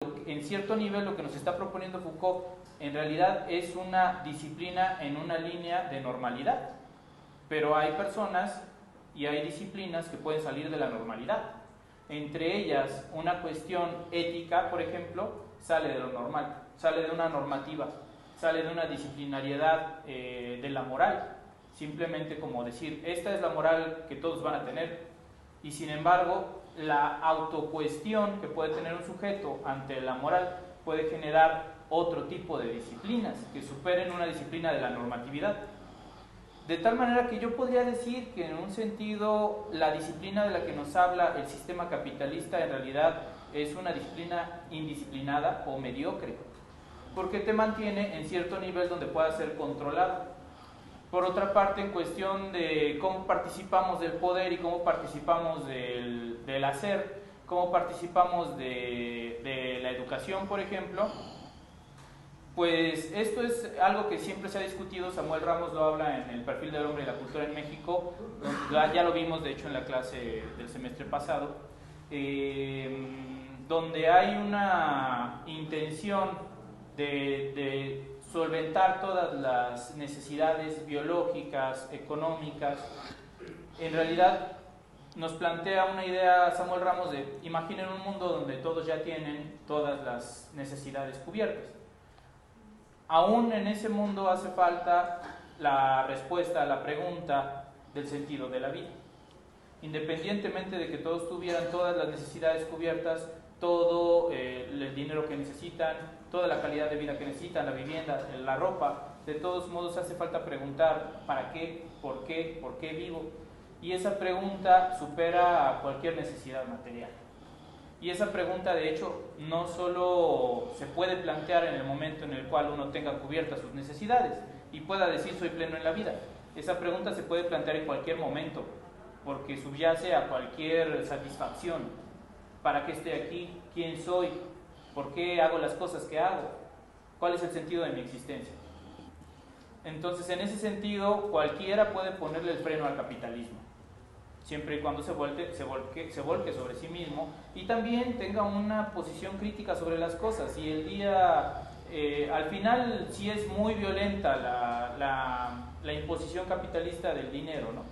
en cierto nivel lo que nos está proponiendo Foucault en realidad es una disciplina en una línea de normalidad, pero hay personas y hay disciplinas que pueden salir de la normalidad. Entre ellas, una cuestión ética, por ejemplo, sale de lo normal, sale de una normativa, sale de una disciplinariedad de la moral, simplemente como decir, esta es la moral que todos van a tener, y sin embargo, la autocuestión que puede tener un sujeto ante la moral puede generar otro tipo de disciplinas que superen una disciplina de la normatividad. De tal manera que yo podría decir que en un sentido la disciplina de la que nos habla el sistema capitalista en realidad es una disciplina indisciplinada o mediocre, porque te mantiene en cierto nivel donde pueda ser controlado. Por otra parte, en cuestión de cómo participamos del poder y cómo participamos del hacer, cómo participamos de la educación, por ejemplo, pues esto es algo que siempre se ha discutido. Samuel Ramos lo habla en el perfil del hombre y la cultura en México, ya lo vimos de hecho en la clase del semestre pasado, donde hay una intención de solventar todas las necesidades biológicas, económicas. En realidad nos plantea una idea Samuel Ramos de, imaginen un mundo donde todos ya tienen todas las necesidades cubiertas. Aún en ese mundo hace falta la respuesta a la pregunta del sentido de la vida. Independientemente de que todos tuvieran todas las necesidades cubiertas, todo el dinero que necesitan, toda la calidad de vida que necesitan, la vivienda, la ropa, de todos modos hace falta preguntar ¿para qué? ¿Por qué vivo? Y esa pregunta supera a cualquier necesidad material. Y esa pregunta, de hecho, no solo se puede plantear en el momento en el cual uno tenga cubiertas sus necesidades y pueda decir soy pleno en la vida. Esa pregunta se puede plantear en cualquier momento, porque subyace a cualquier satisfacción. ¿Para qué estoy aquí? ¿Quién soy? ¿Por qué hago las cosas que hago? ¿Cuál es el sentido de mi existencia? Entonces, en ese sentido, cualquiera puede ponerle el freno al capitalismo, siempre y cuando se volque sobre sí mismo y también tenga una posición crítica sobre las cosas. Y el día, al final, sí es muy violenta la imposición capitalista del dinero, ¿no?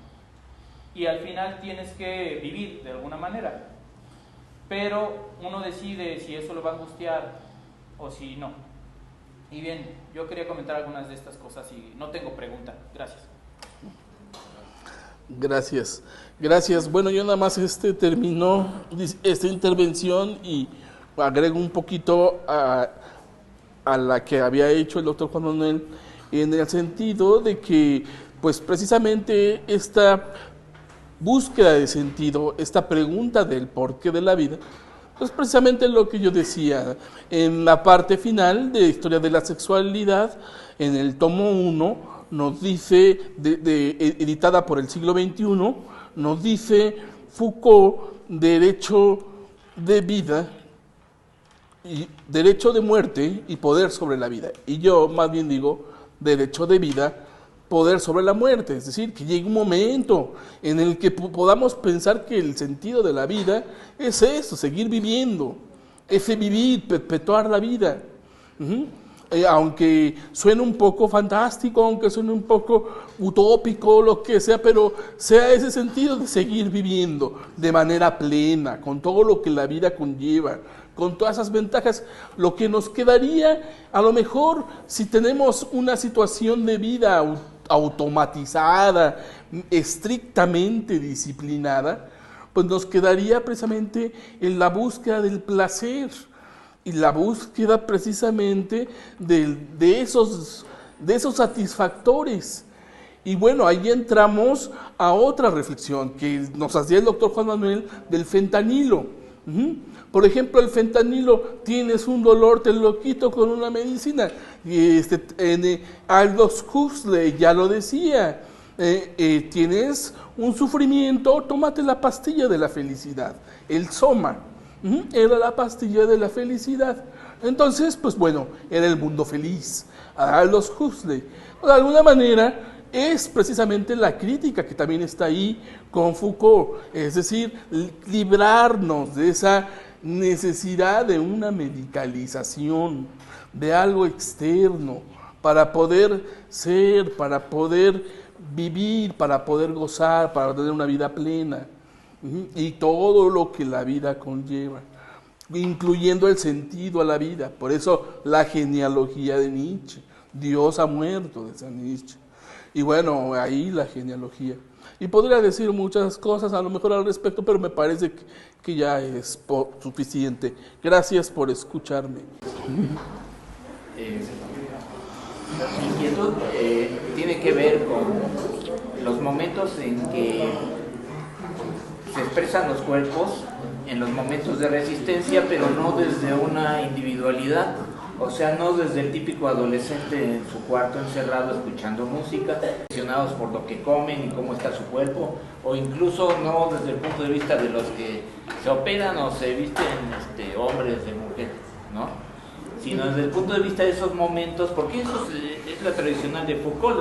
Y al final tienes que vivir de alguna manera, pero uno decide si eso lo va a angustiar o si no. Y bien, yo quería comentar algunas de estas cosas y no tengo pregunta. Gracias. Gracias. Bueno, yo nada más terminó esta intervención y agrego un poquito a la que había hecho el doctor Juan Manuel, en el sentido de que, pues precisamente esta búsqueda de sentido, esta pregunta del porqué de la vida, pues precisamente lo que yo decía en la parte final de Historia de la Sexualidad, en el tomo 1, nos dice, editada por el siglo XXI, nos dice Foucault, derecho de vida, y derecho de muerte y poder sobre la vida. Y yo más bien digo, derecho de vida, poder sobre la muerte. Es decir, que llegue un momento en el que podamos pensar que el sentido de la vida es eso, seguir viviendo, ese vivir, perpetuar la vida. Aunque suene un poco fantástico, aunque suene un poco utópico, lo que sea, pero sea ese sentido de seguir viviendo de manera plena, con todo lo que la vida conlleva, con todas esas ventajas. Lo que nos quedaría, a lo mejor, si tenemos una situación de vida automatizada, estrictamente disciplinada, pues nos quedaría precisamente en la búsqueda del placer y la búsqueda precisamente de esos satisfactores. Y bueno, ahí entramos a otra reflexión que nos hacía el doctor Juan Manuel del fentanilo. Por ejemplo, el fentanilo, tienes un dolor, te lo quito con una medicina. Y Aldous Huxley ya lo decía, tienes un sufrimiento, tómate la pastilla de la felicidad, el Soma. Era la pastilla de la felicidad. Entonces, pues bueno, era el mundo feliz. Aldous Huxley, de alguna manera, es precisamente la crítica que también está ahí con Foucault, es decir, librarnos de esa necesidad de una medicalización, de algo externo, para poder ser, para poder vivir, para poder gozar, para tener una vida plena, y todo lo que la vida conlleva, incluyendo el sentido a la vida. Por eso la genealogía de Nietzsche, Dios ha muerto, de San Nietzsche. Y bueno, ahí la genealogía. Y podría decir muchas cosas a lo mejor al respecto, pero me parece que ya es suficiente. Gracias por escucharme. Mi inquietud tiene que ver con los momentos en que se expresan los cuerpos en los momentos de resistencia, pero no desde una individualidad, o sea, no desde el típico adolescente en su cuarto encerrado escuchando música, presionados por lo que comen y cómo está su cuerpo, o incluso no desde el punto de vista de los que se operan o se visten hombres de mujeres, ¿no? Sino desde el punto de vista de esos momentos, porque eso es la tradicional de Foucault,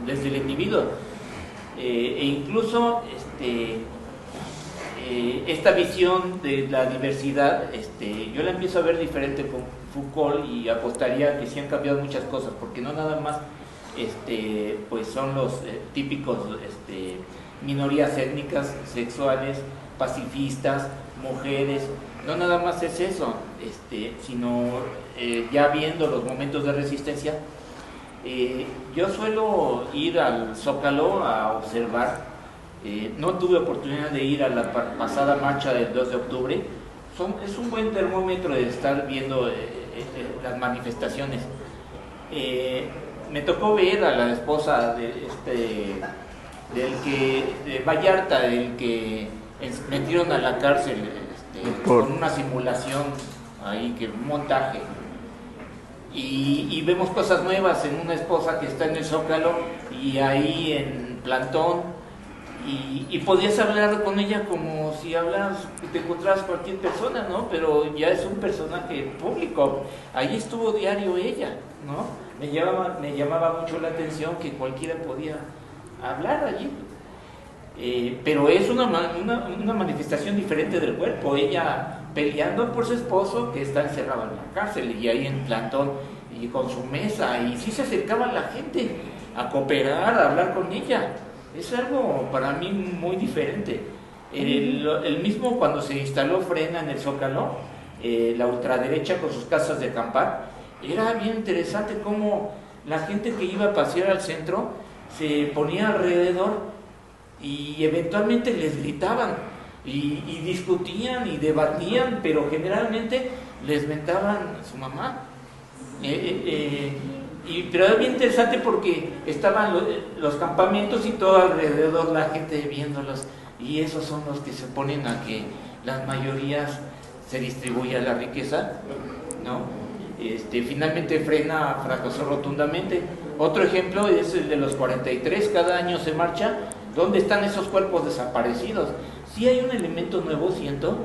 desde el individuo, e incluso esta visión de la diversidad, yo la empiezo a ver diferente con Foucault y apostaría que sí han cambiado muchas cosas, porque no nada más pues son los típicos minorías étnicas, sexuales, pacifistas, mujeres, no nada más es eso, sino ya viendo los momentos de resistencia, yo suelo ir al Zócalo a observar. No tuve oportunidad de ir a la pasada marcha del 2 de octubre. Es un buen termómetro de estar viendo las manifestaciones. Me tocó ver a la esposa de Vallarta, del que metieron a la cárcel con una simulación ahí, un montaje. Y vemos cosas nuevas en una esposa que está en el Zócalo y ahí en plantón. Y podías hablar con ella como si te encontraras cualquier persona, ¿no? Pero ya es un personaje público. Ahí estuvo diario ella, ¿no? Me llamaba mucho la atención que cualquiera podía hablar allí. Pero es una manifestación diferente del cuerpo. Ella peleando por su esposo que está encerrado en la cárcel y ahí en plantón y con su mesa. Y sí se acercaba la gente a cooperar, a hablar con ella. Es algo para mí muy diferente. El mismo cuando se instaló Frena en el Zócalo, la ultraderecha con sus casas de acampar, era bien interesante cómo la gente que iba a pasear al centro se ponía alrededor y eventualmente les gritaban y discutían y debatían, pero generalmente les mentaban a su mamá. Pero era bien interesante porque estaban los campamentos y todo alrededor la gente viéndolos, y esos son los que se oponen a que las mayorías se distribuya la riqueza, ¿no? Finalmente Frena fracasó rotundamente. Otro ejemplo es el de los 43, cada año se marcha. ¿Dónde están esos cuerpos desaparecidos? Sí hay un elemento nuevo, siento,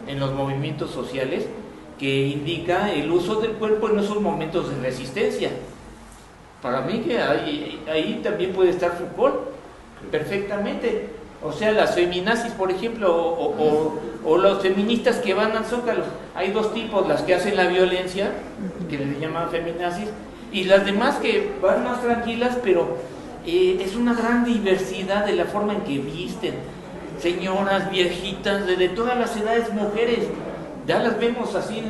en los movimientos sociales que indica el uso del cuerpo en esos momentos de resistencia. Para mí que ahí también puede estar Foucault perfectamente. O sea, las feminazis, por ejemplo, o los feministas que van al Zócalo. Hay dos tipos, las que hacen la violencia, que les llaman feminazis, y las demás que van más tranquilas, pero es una gran diversidad de la forma en que visten. Señoras, viejitas, de todas las edades, mujeres. Ya las vemos así,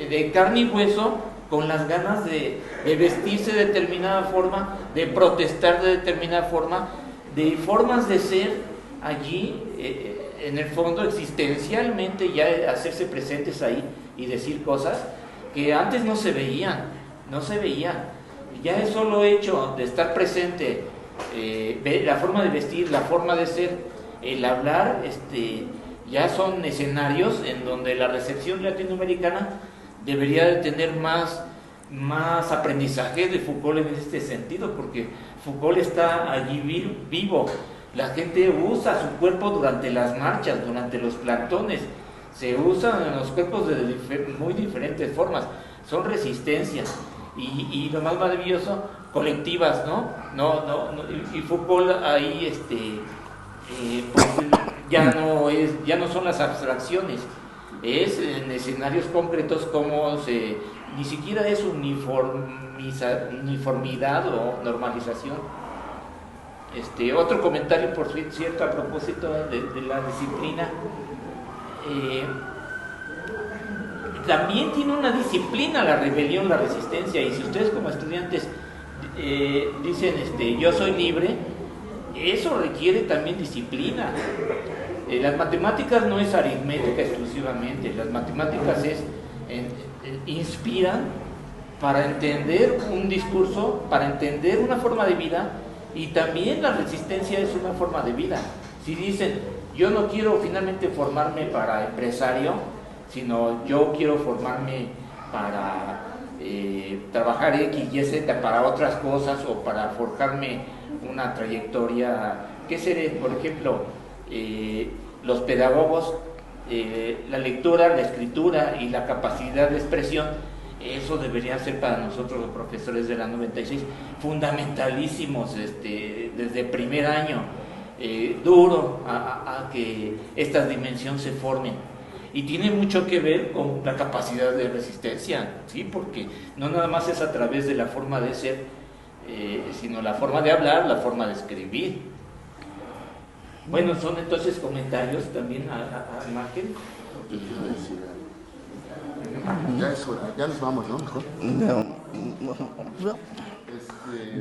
de carne y hueso, con las ganas de vestirse de determinada forma, de protestar de determinada forma, de formas de ser allí, en el fondo existencialmente ya hacerse presentes ahí y decir cosas que antes no se veían. Ya el solo hecho de estar presente, la forma de vestir, la forma de ser, el hablar, ya son escenarios en donde la recepción latinoamericana debería de tener más aprendizaje de Foucault en este sentido, porque Foucault está allí vivo. La gente usa su cuerpo durante las marchas, durante los plantones, se usan los cuerpos de muy diferentes formas, son resistencias y lo más maravilloso, colectivas, ¿no? Y Foucault ahí pues ya no son las abstracciones, es en escenarios concretos como ni siquiera es uniformidad o normalización. Otro comentario, por cierto, a propósito de la disciplina. También tiene una disciplina la rebelión, la resistencia, y si ustedes como estudiantes dicen yo soy libre, eso requiere también disciplina. Las matemáticas no es aritmética exclusivamente, las matemáticas inspiran para entender un discurso, para entender una forma de vida, y también la resistencia es una forma de vida. Si dicen, yo no quiero finalmente formarme para empresario, sino yo quiero formarme para trabajar X, Y, Z, para otras cosas, o para forjarme una trayectoria, ¿qué seré? Por ejemplo, los pedagogos, la lectura, la escritura y la capacidad de expresión, eso debería ser para nosotros los profesores de la 96 fundamentalísimos desde primer año, duro a que estas dimensiones se formen. Y tiene mucho que ver con la capacidad de resistencia, ¿sí? Porque no nada más es a través de la forma de ser, sino la forma de hablar, la forma de escribir. Bueno, son entonces comentarios también a imagen. Ya es hora, ya nos vamos, ¿no? Mejor.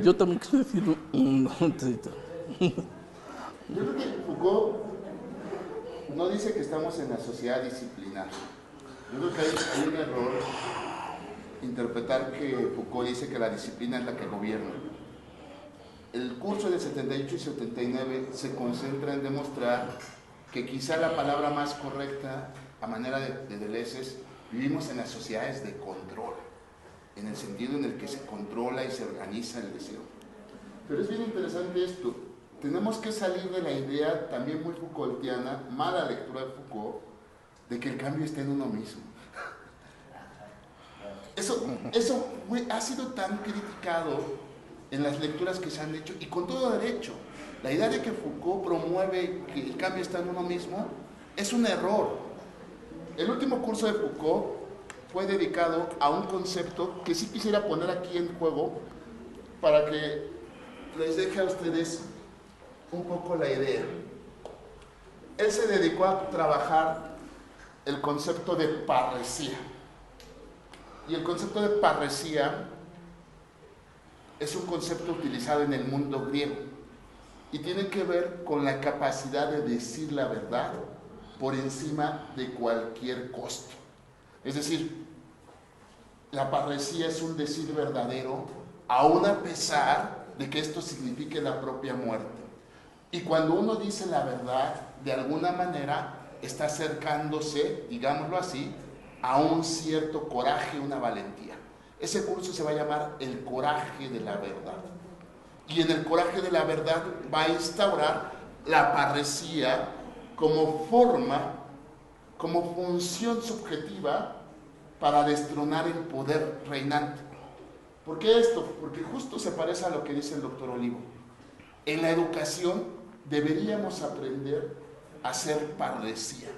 Yo también quiero decir un trito. Yo creo que Foucault no dice que estamos en la sociedad disciplinar. Yo creo que hay un error interpretar que Foucault dice que la disciplina es la que gobierna. El curso de 78 y 79 se concentra en demostrar que quizá la palabra más correcta, a manera de Deleuze, es: vivimos en las sociedades de control, en el sentido en el que se controla y se organiza el deseo. Pero es bien interesante esto. Tenemos que salir de la idea también muy Foucaultiana, mala lectura de Foucault, de que el cambio está en uno mismo. Eso ha sido tan criticado en las lecturas que se han hecho, y con todo derecho. La idea de que Foucault promueve que el cambio está en uno mismo es un error. El último curso de Foucault fue dedicado a un concepto que sí quisiera poner aquí en juego para que les deje a ustedes un poco la idea. Él se dedicó a trabajar el concepto de parresía. Y el concepto de parresía es un concepto utilizado en el mundo griego y tiene que ver con la capacidad de decir la verdad por encima de cualquier costo. Es decir, la parresía es un decir verdadero, aun a pesar de que esto signifique la propia muerte. Y cuando uno dice la verdad, de alguna manera está acercándose, digámoslo así, a un cierto coraje, una valentía. Ese curso se va a llamar el coraje de la verdad. Y en el coraje de la verdad va a instaurar la parresía como forma, como función subjetiva para destronar el poder reinante. ¿Por qué esto? Porque justo se parece a lo que dice el doctor Olivo. En la educación deberíamos aprender a hacer parresía.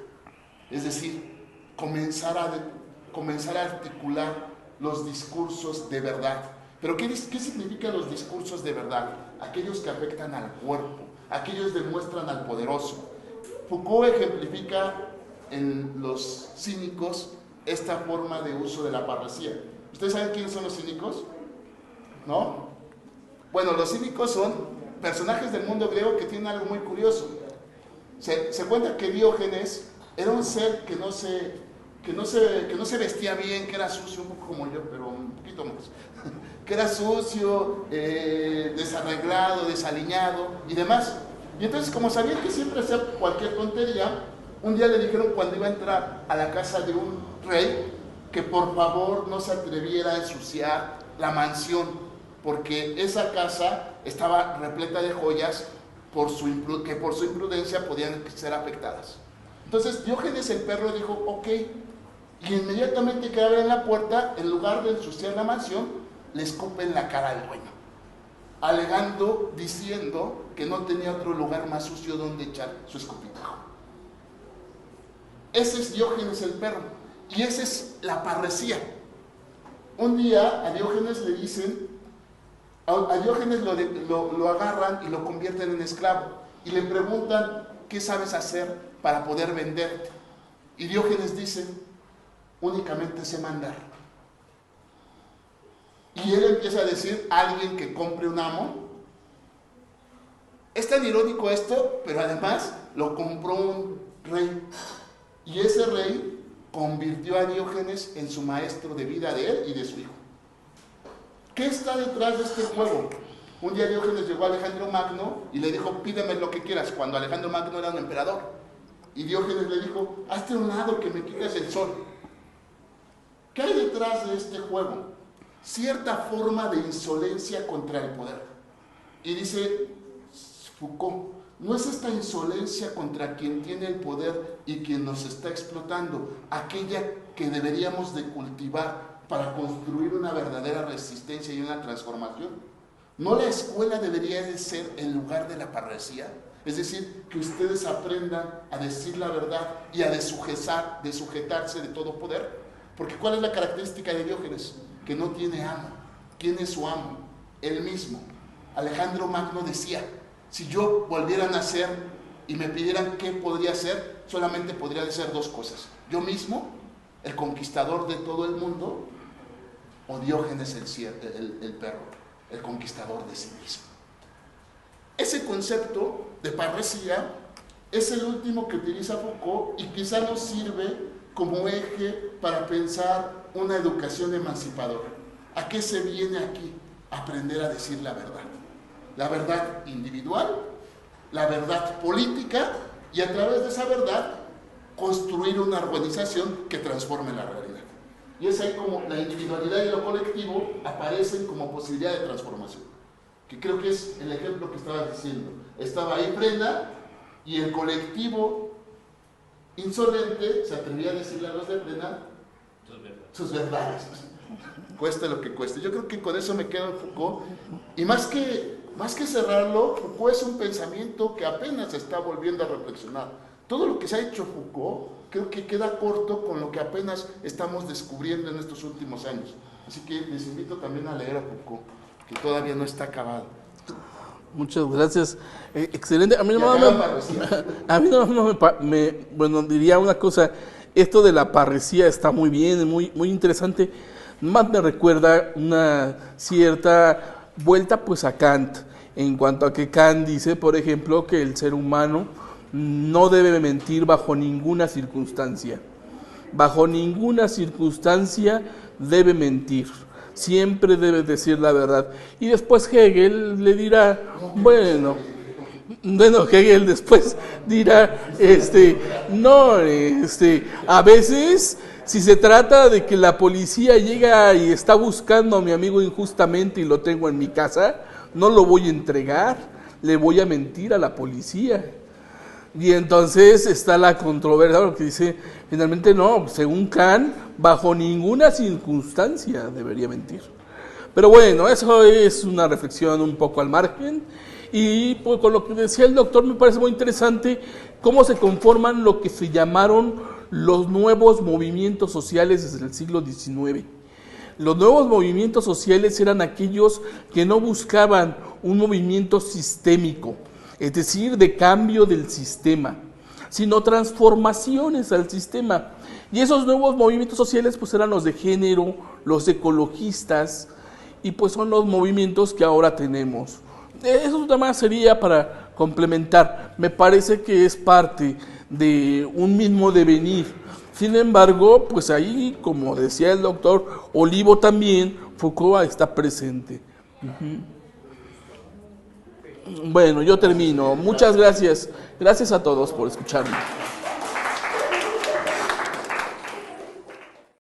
Es decir, comenzar a articular los discursos de verdad. ¿Pero qué significan los discursos de verdad? Aquellos que afectan al cuerpo, aquellos que demuestran al poderoso. Foucault ejemplifica en los cínicos esta forma de uso de la parresía. ¿Ustedes saben quiénes son los cínicos? ¿No? Bueno, los cínicos son personajes del mundo griego que tienen algo muy curioso. Se cuenta que Diógenes era un ser que no se vestía bien, que era sucio, un poco como yo, pero un poquito más. Que era sucio, desarreglado, desaliñado y demás. Y entonces, como sabían que siempre hacía cualquier tontería, un día le dijeron cuando iba a entrar a la casa de un rey que por favor no se atreviera a ensuciar la mansión, porque esa casa estaba repleta de joyas que por su imprudencia podían ser afectadas. Entonces Diógenes el perro dijo, ok, y inmediatamente que abren la puerta, en lugar de ensuciar la mansión, le escupen la cara al dueño, alegando, diciendo que no tenía otro lugar más sucio donde echar su escupitajo. Ese es Diógenes el perro. Y esa es la parresía. Un día a Diógenes le dicen, a Diógenes lo agarran y lo convierten en esclavo. Y le preguntan, ¿qué sabes hacer para poder venderte? Y Diógenes dice, únicamente sé mandar. Y él empieza a decir, alguien que compre un amo. Es tan irónico esto, pero además lo compró un rey. Y ese rey convirtió a Diógenes en su maestro de vida de él y de su hijo. ¿Qué está detrás de este juego? Un día Diógenes llegó a Alejandro Magno y le dijo, pídeme lo que quieras, cuando Alejandro Magno era un emperador. Y Diógenes le dijo, hazte a un lado que me quites el sol. ¿Qué hay detrás de este juego? Cierta forma de insolencia contra el poder. Y dice Foucault, no es esta insolencia contra quien tiene el poder y quien nos está explotando, aquella que deberíamos de cultivar para construir una verdadera resistencia y una transformación. ¿No la escuela debería de ser el lugar de la parresía? Es decir, que ustedes aprendan a decir la verdad y a sujetarse de todo poder. Porque ¿cuál es la característica de Diógenes? Que no tiene amo. ¿Quién es su amo? Él mismo. Alejandro Magno decía, si yo volviera a nacer y me pidieran qué podría ser, solamente podría ser dos cosas. Yo mismo, el conquistador de todo el mundo, o Diógenes el perro, el conquistador de sí mismo. Ese concepto de parresía es el último que utiliza Foucault y quizá nos sirve como eje para pensar una educación emancipadora. ¿A qué se viene aquí? Aprender a decir la verdad. La verdad individual, la verdad política, y a través de esa verdad construir una organización que transforme la realidad. Y es ahí como la individualidad y lo colectivo aparecen como posibilidad de transformación, que creo que es el ejemplo que estabas diciendo. Estaba ahí Brenda y el colectivo insolente se atrevía a decirle a los de Brenda sus verdades. Cueste lo que cueste. Yo creo que con eso me quedo en Foucault. Y más que cerrarlo, Foucault es un pensamiento que apenas se está volviendo a reflexionar. Todo lo que se ha hecho Foucault creo que queda corto con lo que apenas estamos descubriendo en estos últimos años. Así que les invito también a leer a Foucault, que todavía no está acabado. Muchas gracias. Excelente. A mí bueno, diría una cosa, esto de la parresía está muy bien, muy interesante. Más me recuerda una cierta vuelta pues a Kant, en cuanto a que Kant dice, por ejemplo, que el ser humano no debe mentir bajo ninguna circunstancia. Bajo ninguna circunstancia debe mentir. Siempre debe decir la verdad. Y después Hegel le dirá, bueno, Hegel después dirá, a veces, si se trata de que la policía llega y está buscando a mi amigo injustamente y lo tengo en mi casa, no lo voy a entregar, le voy a mentir a la policía. Y entonces está la controversia, porque dice, finalmente no, según Kant, bajo ninguna circunstancia debería mentir. Pero bueno, eso es una reflexión un poco al margen. Y pues, con lo que decía el doctor, me parece muy interesante cómo se conforman lo que se llamaron los nuevos movimientos sociales desde el siglo XIX. Los nuevos movimientos sociales eran aquellos que no buscaban un movimiento sistémico, es decir, de cambio del sistema, sino transformaciones al sistema. Y esos nuevos movimientos sociales pues eran los de género, los ecologistas, y pues son los movimientos que ahora tenemos. Eso nada más sería para complementar. Me parece que es parte de un mismo devenir. Sin embargo, pues ahí, como decía el doctor Olivo también, Foucault está presente. Bueno, yo termino. Muchas gracias. Gracias a todos por escucharme.